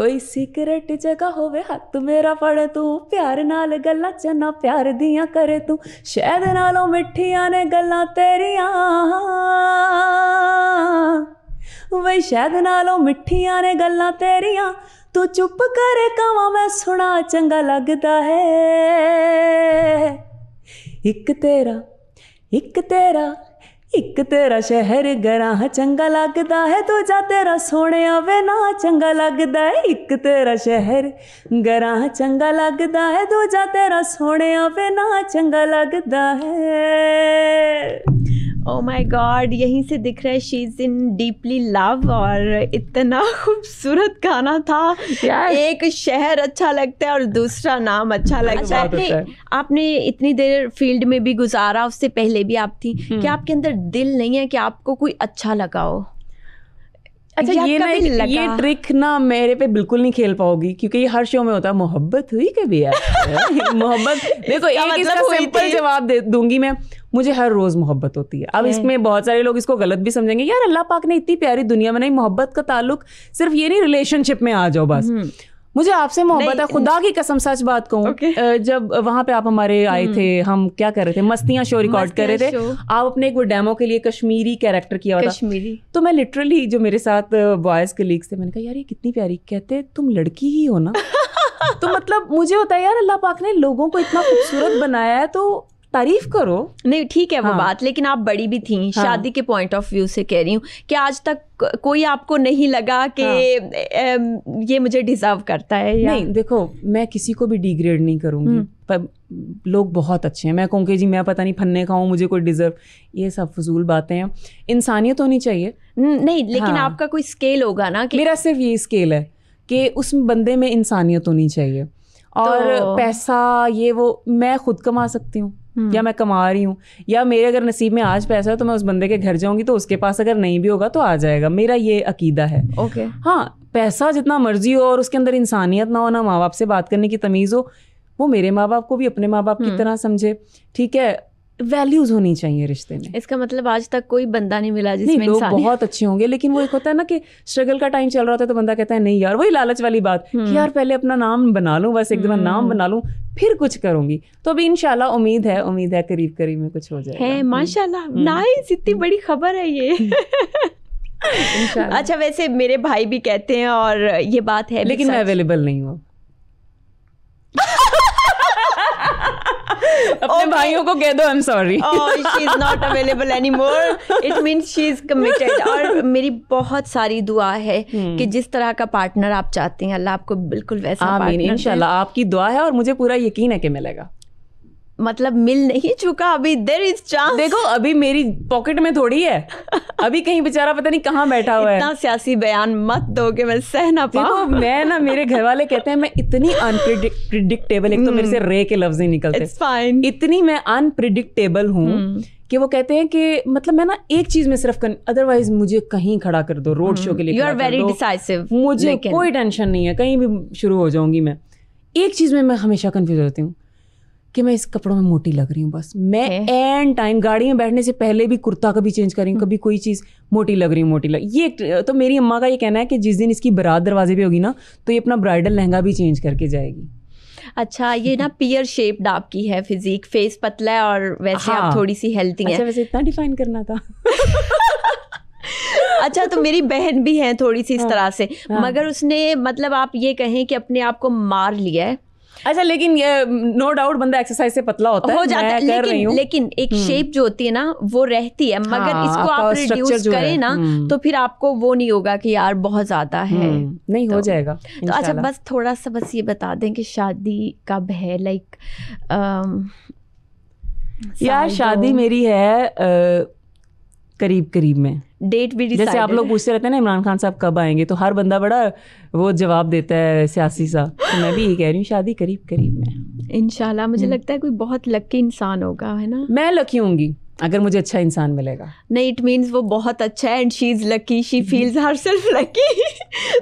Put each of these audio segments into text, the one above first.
कोई सीक्रेट जगह होवे हाथ मेरा फड़ तू, प्यार नाल गल्लां चन्ना प्यार दियां करे तू, शहद नालों मिठियां ने गल्लां तेरियां, वही शहद नालों मिठियां ने गल्लां तेरियां, तू चुप करे कवां मैं सुना चंगा लगदा है, एक तेरा एक तेरा शहर गरां चंगा लगदा है, दूजा तेरा सोहणिया वे ना चंगा लगदा है, एक तेरा शहर गरां चंगा लगदा है, दूजा तेरा सोहणिया वे ना चंगा लगदा है। ओह माय गॉड, यहीं से दिख रहा है she is in deeply love. और इतना खूबसूरत गाना था। एक शहर अच्छा लगता है और दूसरा नाम अच्छा लगता है। आपने इतनी देर फील्ड में भी गुजारा, उससे पहले भी आप थी, क्या आपके अंदर दिल नहीं है कि आपको कोई अच्छा लगा हो? अच्छा, ये ट्रिक ना मेरे पे बिल्कुल नहीं खेल पाओगी, क्योंकि ये हर शो में होता है। मोहब्बत हुई कभी यार? मोहब्बत देखो, एक इसका सिंपल जवाब दे दूंगी मैं, मुझे हर रोज मोहब्बत होती है। अब इसमें बहुत सारे लोग इसको गलत भी समझेंगे, यार अल्लाह पाक ने इतनी प्यारी दुनिया बनाई, मोहब्बत का ताल्लुक सिर्फ ये नहीं रिलेशनशिप में आ जाओ बस। मुझे आपसे मोहब्बत है, खुदा की कसम सच बात कहूँ। जब वहां पे आप हमारे आए थे, हम क्या कर रहे थे, मस्तियां शो रिकॉर्ड कर रहे थे, आप अपने एक डेमो के लिए कश्मीरी कैरेक्टर किया हुआ था। तो मैं लिटरली जो मेरे साथ बॉयज कलीग्स थे, मैंने कहा यार ये कितनी प्यारी, कहते तुम लड़की ही हो ना। तो मतलब मुझे होता है यार अल्लाह पाक ने लोगों को इतना खूबसूरत बनाया है तो तारीफ करो। नहीं ठीक है वो बात, लेकिन आप बड़ी भी थी। शादी के पॉइंट ऑफ व्यू से कह रही हूँ कि आज तक कोई आपको नहीं लगा कि ये मुझे डिजर्व करता है या? नहीं, देखो मैं किसी को भी डिग्रेड नहीं करूँगी, पर लोग बहुत अच्छे हैं। मैं कहूँ कि जी मैं पता नहीं फन्ने खाऊँ, मुझे कोई डिजर्व, ये सब फजूल बातें हैं। इंसानियत होनी चाहिए। नहीं, लेकिन आपका कोई स्केल होगा ना कि मेरा सिर्फ ये स्केल है कि उस बंदे में इंसानियत होनी चाहिए। और पैसा ये वो मैं खुद कमा सकती हूँ, या मैं कमा रही हूँ, या मेरे अगर नसीब में आज पैसा है तो मैं उस बंदे के घर जाऊंगी, तो उसके पास अगर नहीं भी होगा तो आ जाएगा। मेरा ये अकीदा है। हाँ, पैसा जितना मर्जी हो और उसके अंदर इंसानियत ना हो, ना माँ बाप से बात करने की तमीज़ हो, वो मेरे माँ बाप को भी अपने माँ बाप की तरह समझे, ठीक है। वैल्यूज होनी चाहिए रिश्ते में। इसका मतलब आज तक कोई बंदा नहीं मिला जिसमें नहीं, लोग बहुत अच्छे होंगे, लेकिन वो एक होता है ना कि स्ट्रगल का टाइम चल रहा होता है तो बंदा कहता है नहीं यार, वही लालच वाली बात कि यार पहले अपना नाम बना लूं, बस एक दफा नाम बना लूं फिर कुछ करूंगी। तो अभी इंशाल्लाह उम्मीद है करीब करीब में कुछ हो जाएगा। है माशाल्लाह, नाइस, इतनी बड़ी खबर है ये। अच्छा, वैसे मेरे भाई भी कहते हैं और ये बात है, लेकिन मैं अवेलेबल नहीं हूँ। अपने भाइयों को कह दो I am sorry. She is not available anymore, it means she is committed. और मेरी बहुत सारी दुआ है कि जिस तरह का पार्टनर आप चाहते हैं अल्लाह आपको बिल्कुल वैसा पार्टनर दे। इंशाल्लाह आपकी दुआ है और मुझे पूरा यकीन है कि मिलेगा। मतलब मिल नहीं चुका अभी, देयर इज चांस। देखो अभी मेरी पॉकेट में थोड़ी है, अभी कहीं बेचारा पता नहीं कहाँ बैठा हुआ है। इतना सियासी बयान मत दो कि मैं सह ना पाऊं। मैं ना, मेरे घर वाले कहते हैं मैं इतनी अनप्रिडिक्टेबल, एक तो मेरे से रे के लफ्ज ही निकलते, इट्स फाइन, इतनी मैं अनप्रिडिक्टेबल हूँ कि वो कहते हैं कि मतलब मैं ना एक चीज में सिर्फ अदरवाइज मुझे कहीं खड़ा कर दो, रोड शो के लिए यू आर वेरी डिसाइसिव, मुझे कोई टेंशन नहीं है, कहीं भी शुरू हो जाऊंगी मैं। एक चीज में मैं हमेशा कंफ्यूज होती हूँ कि मैं इस कपड़ों में मोटी लग रही हूँ। बस मैं एंड टाइम गाड़ी में बैठने से पहले भी कुर्ता कभी चेंज कर रही हूँ, कभी कोई चीज़ मोटी लग रही हूँ, ये तो मेरी अम्मा का ये कहना है कि जिस दिन इसकी बारात दरवाजे पे होगी ना तो ये अपना ब्राइडल लहंगा भी चेंज करके जाएगी। अच्छा, ये ना पियर शेप्ड आपकी है फिजिक, फेस पतला है और वैसे आप थोड़ी सी हेल्थी हैं। अच्छा, वैसे इतना डिफाइन करना था। अच्छा, तो मेरी बहन भी है थोड़ी सी इस तरह से, मगर उसने मतलब आप ये कहें कि अपने आप को मार लिया है। अच्छा, लेकिन नो डाउट बंदा एक्सरसाइज से पतला होता है, हो जाता है, लेकिन एक शेप जो होती है ना वो रहती है, मगर इसको आप रिड्यूस करें ना तो फिर आपको वो नहीं होगा कि यार बहुत ज्यादा है। नहीं, हो जाएगा। तो अच्छा, बस थोड़ा सा बस ये बता दें कि शादी कब है? लाइक यार शादी मेरी है करीब करीब में। डेट भी डिसाइडेड, जैसे आप लोग पूछते रहते हैं ना इमरान खान साहब कब आएंगे, तो हर बंदा बड़ा वो जवाब देता है सियासी सा, तो मैं भी यही कह रही हूँ शादी करीब करीब में इंशाल्लाह। मुझे लगता है कोई बहुत लकी इंसान होगा, है ना? मैं लकी होंगी, अगर मुझे अच्छा इंसान मिलेगा। नहीं, इट मीन्स वो बहुत अच्छा है and she is lucky, she feels herself lucky.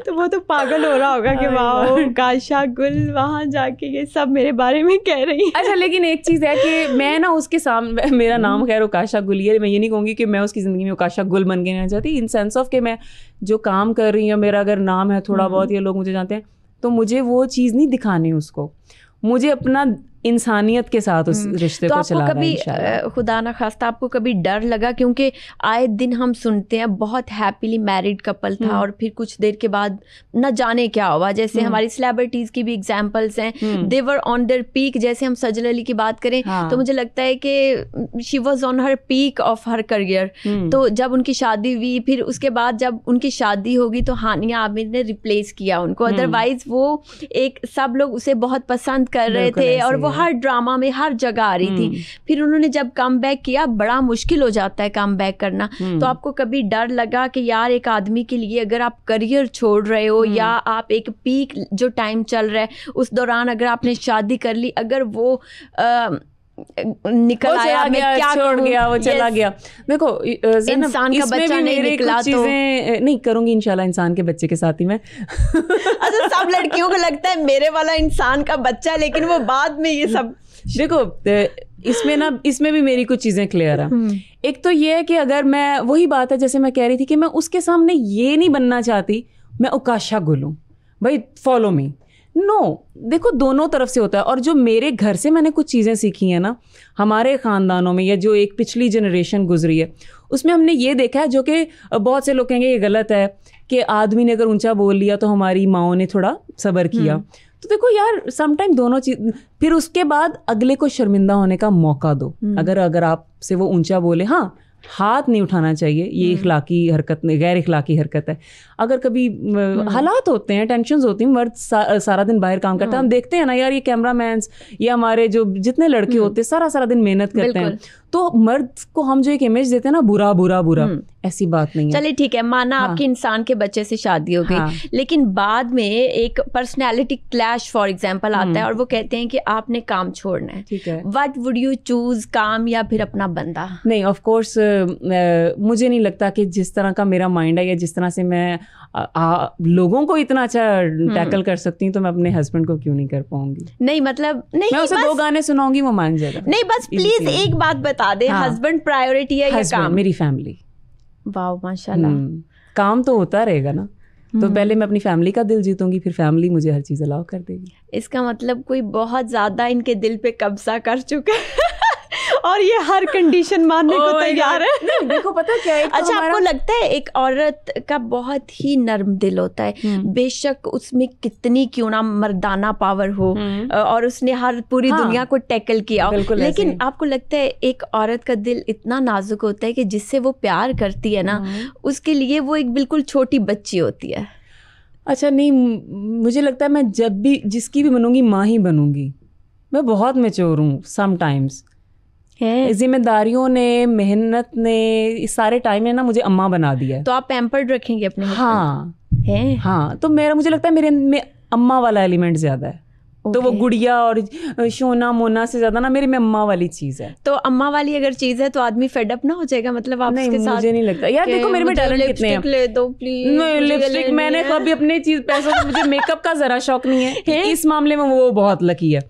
तो वो तो पागल हो रहा होगा कि वाह काशा गुल वहाँ जाके ये सब मेरे बारे में कह रही है। अच्छा, लेकिन एक चीज़ है कि मैं ना उसके सामने, मेरा नाम खैर काशा गुल है, मैं ये नहीं कहूँगी कि मैं उसकी ज़िंदगी में काशा गुल बन के रहना चाहती, इन सेंस ऑफ कि मैं जो काम कर रही हूँ, मेरा अगर नाम है थोड़ा बहुत या लोग मुझे जानते हैं, तो मुझे वो चीज़ नहीं दिखानी उसको, मुझे अपना इंसानियत के साथ उस रिश्ते को चलाना है। तो आपको कभी खुदा ना खास्ता आपको कभी डर लगा, क्योंकि आए दिन हम सुनते हैं बहुत हैप्पीली मैरिड कपल था और फिर कुछ देर के बाद न जाने क्या हुआ, जैसे हमारी सेलिब्रिटीज की भी एग्जांपल्स हैं, दे वर ऑन देयर पीक, जैसे हम सजल अली की बात करें तो मुझे लगता है कि she was on her peak of her career, तो जब उनकी शादी हुई फिर उसके बाद जब उनकी शादी होगी तो हानिया आमिर ने रिप्लेस किया उनको, अदरवाइज वो एक सब लोग उसे बहुत पसंद कर रहे थे और वो हर ड्रामा में हर जगह आ रही थी। फिर उन्होंने जब कम बैक किया, बड़ा मुश्किल हो जाता है कम बैक करना, तो आपको कभी डर लगा कि यार एक आदमी के लिए अगर आप करियर छोड़ रहे हो या आप एक पीक जो टाइम चल रहा है उस दौरान अगर आपने शादी कर ली, अगर वो निकल आया, मैं क्या छोड़ गया, वो चला गया, देखो इंसान का बच्चा नहीं निकला तो नहीं करूंगी इंशाल्लाह इंसान के बच्चे के साथ ही मैं। अच्छा, सब लड़कियों को लगता है मेरे वाला इंसान का बच्चा, लेकिन वो बाद में ये सब देखो इसमें भी मेरी कुछ चीजें क्लियर है। एक तो ये है कि अगर मैं, वही बात है जैसे मैं कह रही थी कि मैं उसके सामने ये नहीं बनना चाहती मैं उकाशा गुल हूं, भाई फॉलो मी, देखो दोनों तरफ से होता है। और जो मेरे घर से मैंने कुछ चीज़ें सीखी हैं ना, हमारे ख़ानदानों में या जो एक पिछली जनरेशन गुजरी है उसमें हमने ये देखा है, जो कि बहुत से लोग कहेंगे ये गलत है कि आदमी ने अगर ऊंचा बोल लिया तो हमारी माओं ने थोड़ा सब्र किया, तो देखो यार समटाइम दोनों चीज, फिर उसके बाद अगले को शर्मिंदा होने का मौका दो। अगर आपसे वो ऊंचा बोले, हाँ हाथ नहीं उठाना चाहिए, ये इखलाकी हरकत नहीं, गैर इखलाकी हरकत है। अगर कभी हालात होते हैं, टेंशन्स होती हैं, मर्द सारा दिन बाहर काम करता है, हम देखते हैं ना यार, ये कैमरामैन्स या हमारे जो जितने लड़के होते हैं सारा दिन मेहनत करते हैं, तो मर्द को हम जो एक इमेज देते हैं ना बुरा बुरा बुरा, ऐसी बात नहीं है। चलिए ठीक है, माना आपकी इंसान के बच्चे से शादी हो गई, लेकिन बाद में एक पर्सनैलिटी क्लैश फॉर एग्जाम्पल आता है और वो कहते हैं कि आपने काम छोड़ना है, ठीक है, व्हाट वुड यू चूज, काम या फिर अपना बंदा? नहीं, ऑफ कोर्स मुझे नहीं लगता कि जिस तरह का मेरा माइंड है या जिस तरह से मैं लोगों को इतना अच्छा टैकल कर सकती हूँ, तो मैं अपने हस्बैंड को क्यों नहीं कर पाऊंगी? नहीं मतलब नहीं, मैं उसे 2 गाने सुनाऊंगी वो मान जाएगा। नहीं बस प्लीज एक बात बता दे, हस्बैंड प्रायोरिटी है या काम? मेरी फैमिली। वाह माशाल्लाह। काम तो होता रहेगा ना, तो पहले मैं अपनी फैमिली का दिल जीतूंगी, फिर फैमिली मुझे हर चीज अलाउ कर देगी। इसका मतलब कोई बहुत ज्यादा इनके दिल पे कब्जा कर चुका है और ये हर कंडीशन मानने को तैयार है। नहीं, देखो पता क्या है, अच्छा आपको लगता है एक औरत का बहुत ही नर्म दिल होता है, बेशक उसमें कितनी क्यों ना मर्दाना पावर हो और उसने हर पूरी दुनिया को टैकल किया, लेकिन आपको लगता है एक औरत का दिल इतना नाजुक होता है कि जिससे वो प्यार करती है ना, उसके लिए वो एक बिल्कुल छोटी बच्ची होती है? अच्छा नहीं, मुझे लगता है मैं जब भी जिसकी भी बनूंगी माँ ही बनूंगी। मैं बहुत मैच्योर हूँ समटाइम्स, जिम्मेदारियों ने, मेहनत ने, इस सारे टाइम ने ना मुझे अम्मा बना दिया है। तो आप पैम्पर्ड रखेंगे अपने? हाँ है, हाँ, तो मुझे लगता है मेरे में अम्मा वाला एलिमेंट ज्यादा है। तो वो गुड़िया और शोना मोना से ज्यादा ना मेरी में अम्मा वाली चीज है। तो अम्मा वाली अगर चीज है तो आदमी फेडअप ना हो जाएगा? मतलब आप नहीं, उसके साथ मुझे नहीं लगता यार, देखो मेरे में टैलेंट कितने हैं। ले दो प्लीज। लिपस्टिक मैंने कभी अपने चीज पैसों से, मुझे मेकअप का जरा शौक नहीं है। इस मामले में वो बहुत लकी है।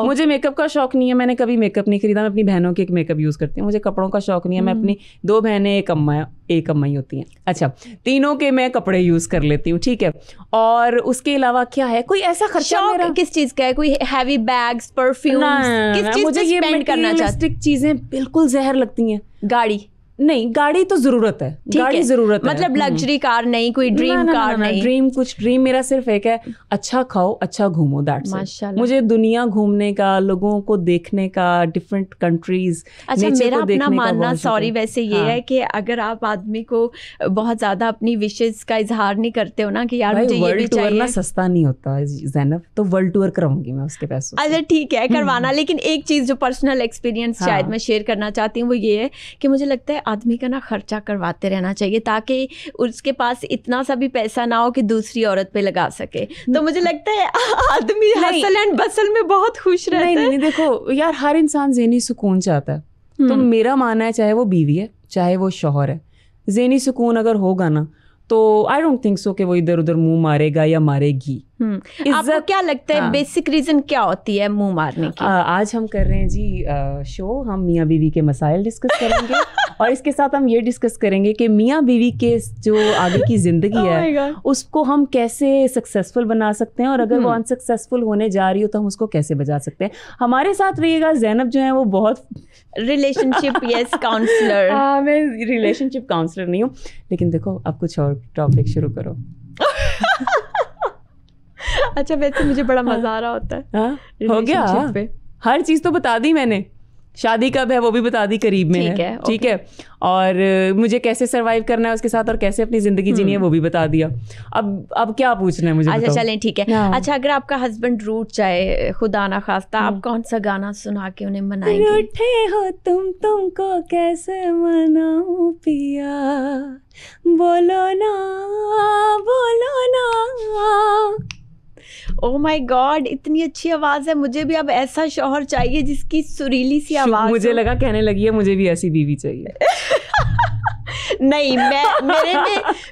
मुझे मेकअप का शौक नहीं है, मैंने कभी मेकअप नहीं खरीदा। मैं अपनी बहनों के मेकअप यूज करती हूँ। मुझे कपड़ों का शौक नहीं है। मैं अपनी 2 बहनें, एक अम्मा ही होती हैं। अच्छा, तीनों के मैं कपड़े यूज कर लेती हूँ, ठीक है। और उसके अलावा क्या है, कोई ऐसा खर्चा मेरा किस चीज का है? कोई हैवी बैग्स, परफ्यूम्स, किस चीज पे स्पेंड करना चाहते? चीजें बिल्कुल जहर लगती हैं। गाड़ी नहीं, गाड़ी तो जरूरत है, गाड़ी जरूरत है, मतलब लग्जरी कार नहीं, कोई ड्रीम कार नहीं। ड्रीम मेरा सिर्फ एक है, अच्छा खाओ, अच्छा घूमो, दैट्स इट। मुझे दुनिया घूमने का, लोगों को देखने का, डिफरेंट कंट्रीज। अच्छा, मेरा अपना मानना सॉरी वैसे ये है कि अगर आप आदमी को बहुत ज्यादा अपनी विशेस का इजहार नहीं करते हो ना कि यार मुझे ये भी चाहिए, ना सस्ता नहीं होता ज़ैनब, तो वर्ल्ड टूर कराऊंगी मैं उसके पैसों से। अच्छा ठीक है, करवाना। लेकिन एक चीज जो पर्सनल एक्सपीरियंस शायद मैं शेयर करना चाहती हूँ वो ये है कि मुझे लगता है आदमी का ना खर्चा करवाते रहना चाहिए, ताकि उसके पास इतना सा भी पैसा ना हो कि दूसरी औरत पे लगा सके। तो मुझे लगता है आदमी हसल एंड बसल में बहुत खुश रहता है। नहीं, देखो यार, हर इंसान ज़हनी सुकून चाहता है। तो मेरा मानना है चाहे वो बीवी है चाहे वो शौहर है, ज़हनी सुकून अगर होगा ना तो आई डोंट थिंक सो कि वो इधर उधर मुंह मारेगा या मारेगी। आपको क्या लगता है बेसिक रीजन क्या होती है मुंह मारने की? आज हम कर रहे हैं जी शो, हम मियाँ बीवी के मसाइल डिस्कस करेंगे और इसके साथ हम ये डिस्कस करेंगे कि मियाँ बीवी के जो आगे की ज़िंदगी है उसको हम कैसे सक्सेसफुल बना सकते हैं, और अगर वो अनसक्सेसफुल होने जा रही हो तो हम उसको कैसे बचा सकते हैं। हमारे साथ रहिएगा। ज़ैनब जो है वो बहुत रिलेशनशिप काउंसलर। मैं रिलेशनशिप काउंसलर नहीं हूँ, लेकिन देखो अब कुछ और टॉपिक शुरू करो। अच्छा, वैसे मुझे बड़ा मजा आ रहा होता है। हो गया, हर चीज तो बता दी मैंने। शादी कब है वो भी बता दी, करीब में है, ठीक है। और मुझे कैसे सरवाइव करना है उसके साथ और कैसे अपनी जिंदगी जीनी है वो भी बता दिया। अब क्या पूछना है मुझे? अच्छा चलें, ठीक है। अच्छा, अगर आपका हस्बैंड रूठ जाए, खुदा ना खास्ता, आप कौन सा गाना सुना के उन्हें मनाएंगे? रूठे हो तुमको कैसे मनाऊं पिया, बोलो ना बोलो ना। ओह माय गॉड, इतनी अच्छी आवाज है। मुझे भी अब ऐसा शौहर चाहिए जिसकी सुरीली सी आवाज। मुझे लगा कहने लगी है मुझे भी ऐसी बीवी चाहिए। नहीं,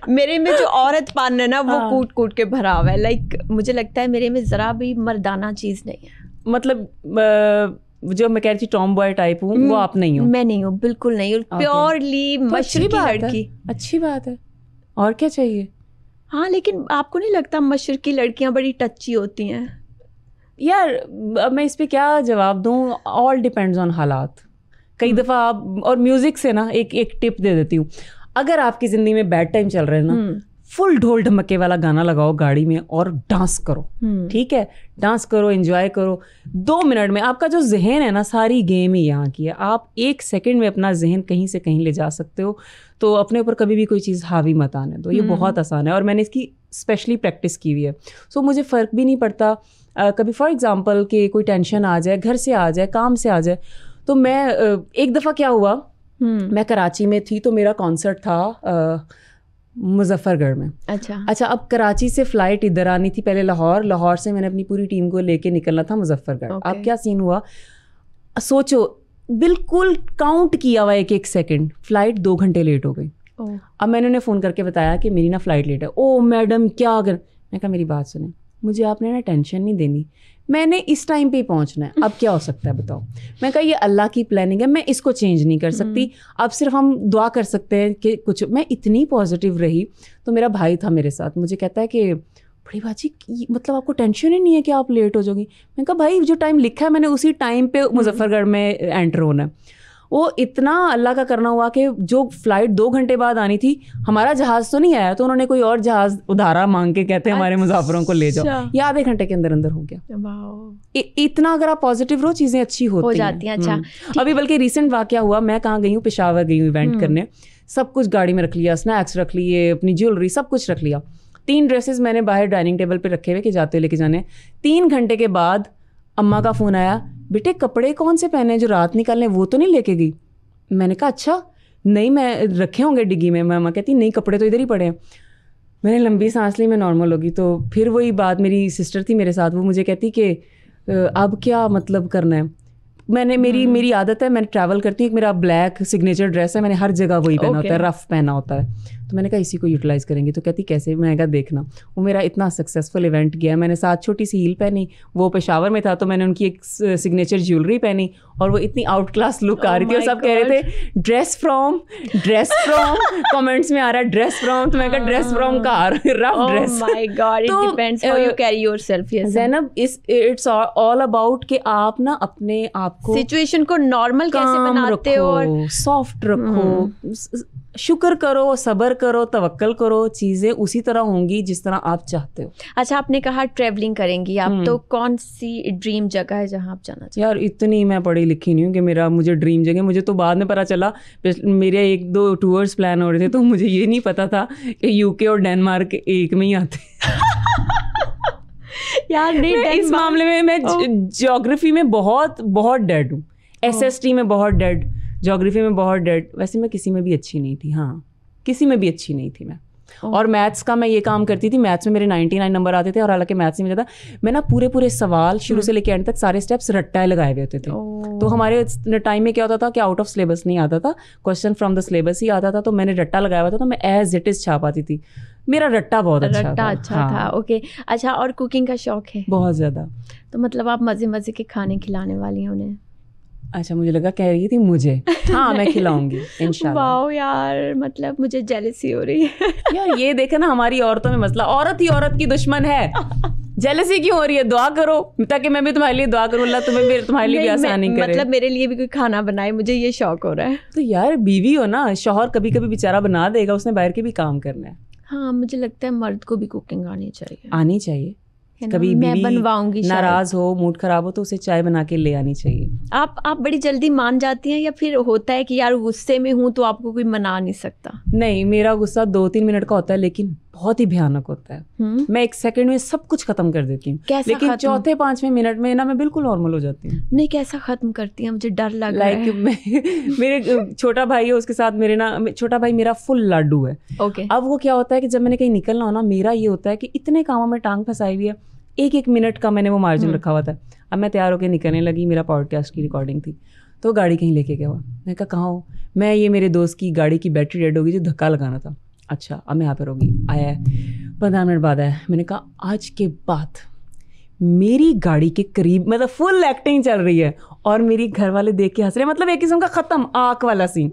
मेरे में जो औरत पान है ना वो कूट कूट के भरा हुआ है। लाइक मुझे लगता है मेरे में जरा भी मर्दाना चीज नहीं है। मतलब जो मैं कह रही थी टॉम बॉय टाइप हूँ, वो आप नहीं हो। मैं नहीं हूँ, बिल्कुल नहीं हूँ। प्योरली मशरकी लड़की। अच्छी बात है, और क्या चाहिए। हाँ, लेकिन आपको नहीं लगता मशरकी लड़कियां बड़ी टची होती हैं? यार अब मैं इस पे क्या जवाब दूँ, ऑल डिपेंड्स ऑन हालात। कई दफ़ा आप, और म्यूज़िक से ना एक टिप दे देती हूँ, अगर आपकी ज़िंदगी में बैड टाइम चल रहे हैं ना, फुल ढोल ढमके वाला गाना लगाओ गाड़ी में और डांस करो, ठीक है। डांस करो, एंजॉय करो। 2 मिनट में आपका जो जहन है ना, सारी गेम ही यहाँ की है। आप 1 सेकंड में अपना जहन कहीं से कहीं ले जा सकते हो। तो अपने ऊपर कभी भी कोई चीज़ हावी मत आने दो। ये बहुत आसान है और मैंने इसकी स्पेशली प्रैक्टिस की हुई है। सो मुझे फ़र्क भी नहीं पड़ता कभी फॉर एग्जांपल कि कोई टेंशन आ जाए, घर से आ जाए, काम से आ जाए। तो मैं एक दफ़ा क्या हुआ, मैं कराची में थी तो मेरा कॉन्सर्ट था मुजफ्फरगढ़ में। अच्छा, अब कराची से फ़्लाइट इधर आनी थी, पहले लाहौर से मैंने अपनी पूरी टीम को लेके निकलना था मुजफ्फरगढ़। अब क्या सीन हुआ, सोचो, बिल्कुल काउंट किया हुआ 1-1 सेकंड, फ़्लाइट 2 घंटे लेट हो गई। अब मैंने उन्हें फ़ोन करके बताया कि मेरी ना फ़्लाइट लेट है। ओ मैडम क्या अगर, मैं कहा मेरी बात सुने, मुझे आपने ना टेंशन नहीं देनी, मैंने इस टाइम पे ही पहुंचना है। अब क्या हो सकता है बताओ। मैं कहा ये अल्लाह की प्लानिंग है, मैं इसको चेंज नहीं कर सकती। अब सिर्फ हम दुआ कर सकते हैं कि कुछ। मैं इतनी पॉजिटिव रही। तो मेरा भाई था मेरे साथ, मुझे कहता है कि बड़ी बाजी मतलब आपको टेंशन ही नहीं है कि आप लेट हो जाओगी। मैंने कहा भाई जो टाइम लिखा है मैंने उसी टाइम पे मुजफ्फरगढ़ में एंटर होना है। वो इतना अल्लाह का करना हुआ कि जो फ्लाइट 2 घंटे बाद आनी थी, हमारा जहाज़ तो नहीं आया, तो उन्होंने कोई और जहाज़ उधारा मांग के कहते हैं हमारे मुसाफिरों को ले जाओ। ये आधे घंटे के अंदर हो गया। इतना अगर आप पॉजिटिव रहो, चीज़ें अच्छी हो जाती हैं। अच्छा, अभी बल्कि रिसेंट वाकया हुआ, मैं कहाँ गई हूँ, पेशावर गई हूँ इवेंट करने। सब कुछ गाड़ी में रख लिया, स्नैक्स रख लिए, अपनी ज्वेलरी सब कुछ रख लिया। 3 ड्रेसेस मैंने बाहर डाइनिंग टेबल पे रखे हुए कि जाते हुए लेके जाने। 3 घंटे के बाद अम्मा का फ़ोन आया, बेटे कपड़े कौन से पहने जो रात निकालने, वो तो नहीं लेके गई। मैंने कहा अच्छा, नहीं मैं रखे होंगे डिग्गी में। मामा कहती नहीं, कपड़े तो इधर ही पड़े हैं। मैंने लंबी सांस ली, मैं नॉर्मल होगी। तो फिर वही बात, मेरी सिस्टर थी मेरे साथ, वो मुझे कहती कि अब क्या मतलब करना है। मैंने मेरी आदत है, मैं ट्रैवल करती हूँ, मेरा ब्लैक सिग्नेचर ड्रेस है, मैंने हर जगह वही पहना होता है, रफ पहना होता है। तो मैंने कहा इसी को यूटिलाइज़ करेंगे। तो कहती कैसे? मैंने कहा देखना। वो मेरा इतना सक्सेसफुल इवेंट गया, मैंने साथ छोटी सी हील पहनी, वो पेशावर में था तो मैंने उनकी एक सिग्नेचर ज्वेलरी पहनी और वो इतनी आउट क्लास लुक आ रही थी और सब कह रहे थे ड्रेस फ्रॉम कमेंट्स में आ रहा है ड्रेस फ्रॉम। तो मैं कहा ड्रेस फ्रॉम का rough dress. My God, it depends how you carry yourself. Zainab, it's all about कि आप ना अपने आप को, सिचुएशन को नॉर्मल कैसे बनाते हो और सॉफ्ट रखो, शुक्र करो, सब्र करो, तवक्कल करो, चीज़ें उसी तरह होंगी जिस तरह आप चाहते हो। अच्छा, आपने कहा ट्रैवलिंग करेंगी आप, तो कौन सी ड्रीम जगह है जहाँ आप जाना चाहते? यार इतनी मैं पढ़ी लिखी नहीं हूँ कि मुझे ड्रीम जगह, मुझे तो बाद में पता चला, मेरे 1-2 टूर्स प्लान हो रहे थे तो मुझे ये नहीं पता था कि यूके और डेनमार्क एक में ही आते। यार नहीं, इस मामले में मैं ज्योग्राफी में बहुत डेड हूँ, SST में बहुत डेड, ज्योग्राफी में बहुत डेड। वैसे मैं किसी में भी अच्छी नहीं थी, हाँ किसी में भी अच्छी नहीं थी मैं। और मैथ्स का मैं ये काम करती थी, मैथ्स में मेरे 99 नंबर आते थे और हालांकि मैथ्स नहीं मिलता था, मैं ना पूरे सवाल शुरू से लेकर एंड तक सारे स्टेप्स रट्टा लगाए हुए होते थे। तो हमारे टाइम में क्या होता था कि आउट ऑफ सिलेबस नहीं आता था, क्वेश्चन फ्रॉम द सिलेबस ही आता था, तो मैंने रट्टा लगाया हुआ था, तो मैं एज इट इज छाप आती थी। मेरा रट्टा बहुत अच्छा था। ओके, अच्छा, और कुकिंग का शौक है? बहुत ज़्यादा। तो मतलब आप मज़े मज़े के खाने खिलाने वाली हैं उन्हें? अच्छा, मुझे लगा कह रही थी मुझे। हाँ, मैं खिलाऊंगी इंशाल्लाह। वाओ यार, मतलब मुझे जेलसी हो रही है। यार ये देखे ना, हमारी औरतों में मसला, औरत ही औरत की दुश्मन है। जेलसी क्यों हो रही है? दुआ करो ताकि मैं भी तुम्हारे लिए दुआ करूँ, अल्लाह तुम्हारे लिए भी आसानी करे। मतलब मेरे लिए भी कोई खाना बनाए, मुझे ये शौक हो रहा है। तो यार बीवी हो ना, शौहर कभी कभी बेचारा बना देगा, उसने बाहर के भी काम करना है। हाँ, मुझे लगता है मर्द को भी कुकिंग आनी चाहिए। कभी मैं बनवाऊंगी, नाराज हो, मूड खराब हो तो उसे चाय बना के ले आनी चाहिए। आप बड़ी जल्दी मान जाती हैं या फिर होता है कि यार गुस्से में हूँ तो आपको कोई मना नहीं सकता? नहीं, मेरा गुस्सा 2-3 मिनट का होता है लेकिन बहुत ही भयानक होता है। मैं 1 सेकंड में सब कुछ खत्म कर देती हूँ, लेकिन 4-5वें मिनट में ना मैं बिल्कुल नॉर्मल हो जाती हूँ। नहीं, कैसा खत्म करती है? मुझे डर लग रहा है। मेरे छोटा भाई है, उसके साथ मेरे ना छोटा भाई मेरा फुल लाडू है। अब वो क्या होता है कि जब मैंने कहीं निकलना हो ना, मेरा ये होता है कि इतने कामों में टांग फंसाई हुई है, 1-1 मिनट का मैंने वो मार्जिन रखा हुआ था। अब मैं तैयार होकर निकलने लगी, मेरा पॉडकास्ट की रिकॉर्डिंग थी, तो गाड़ी कहीं लेके गया हुआ। मैं कहा कहाँ हो? मैं ये मेरे दोस्त की गाड़ी की बैटरी डेड होगी, जो धक्का लगाना था। अच्छा, अब मैं यहाँ पर होगी। आया है 15 मिनट बाद आया। मैंने कहा आज के बाद मेरी गाड़ी के करीब, मतलब फुल एक्टिंग चल रही है और मेरी घर वाले देख के हंस रहे, मतलब एक किस्म का खत्म आंख वाला सीन।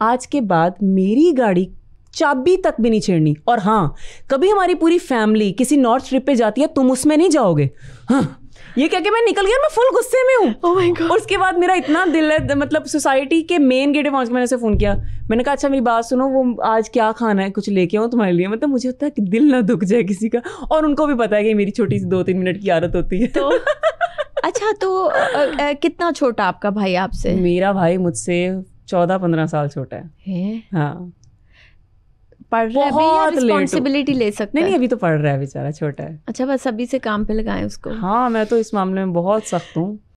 आज के बाद मेरी गाड़ी चाबी तक भी नहीं छेड़नी। और हाँ, कभी हमारी पूरी फैमिली किसी नॉर्थ ट्रिप पे जाती है, तुम उसमें नहीं जाओगे। हाँ, ये कह के मैं निकल गया, मैं फुल गुस्से में हूँ। Oh my God. और उसके बाद मेरा इतना दिल है, मतलब सोसाइटी के मेन गेट पे पहुंच के मैंने उसे फ़ोन किया। मैंने कहा अच्छा मेरी बात सुनो, वो आज क्या खाना है, कुछ लेके आऊँ तुम्हारे लिए। मतलब मुझे होता है कि दिल ना दुख जाए किसी का, और उनको भी पता है कि मेरी छोटी सी 2-3 मिनट की आदत होती है। तो अच्छा, तो कितना छोटा आपका भाई आपसे? मेरा भाई मुझसे 14-15 साल छोटा है। हाँ, पढ़ रहा है या रिस्पॉन्सिबिलिटी ले सकता है? नहीं, अभी तो पढ़ रहा है, बेचारा छोटा है। अच्छा, बस अभी से काम पे लगाएं उसको। हाँ, मैं तो इस मामले में बहुत सख्त हूँ।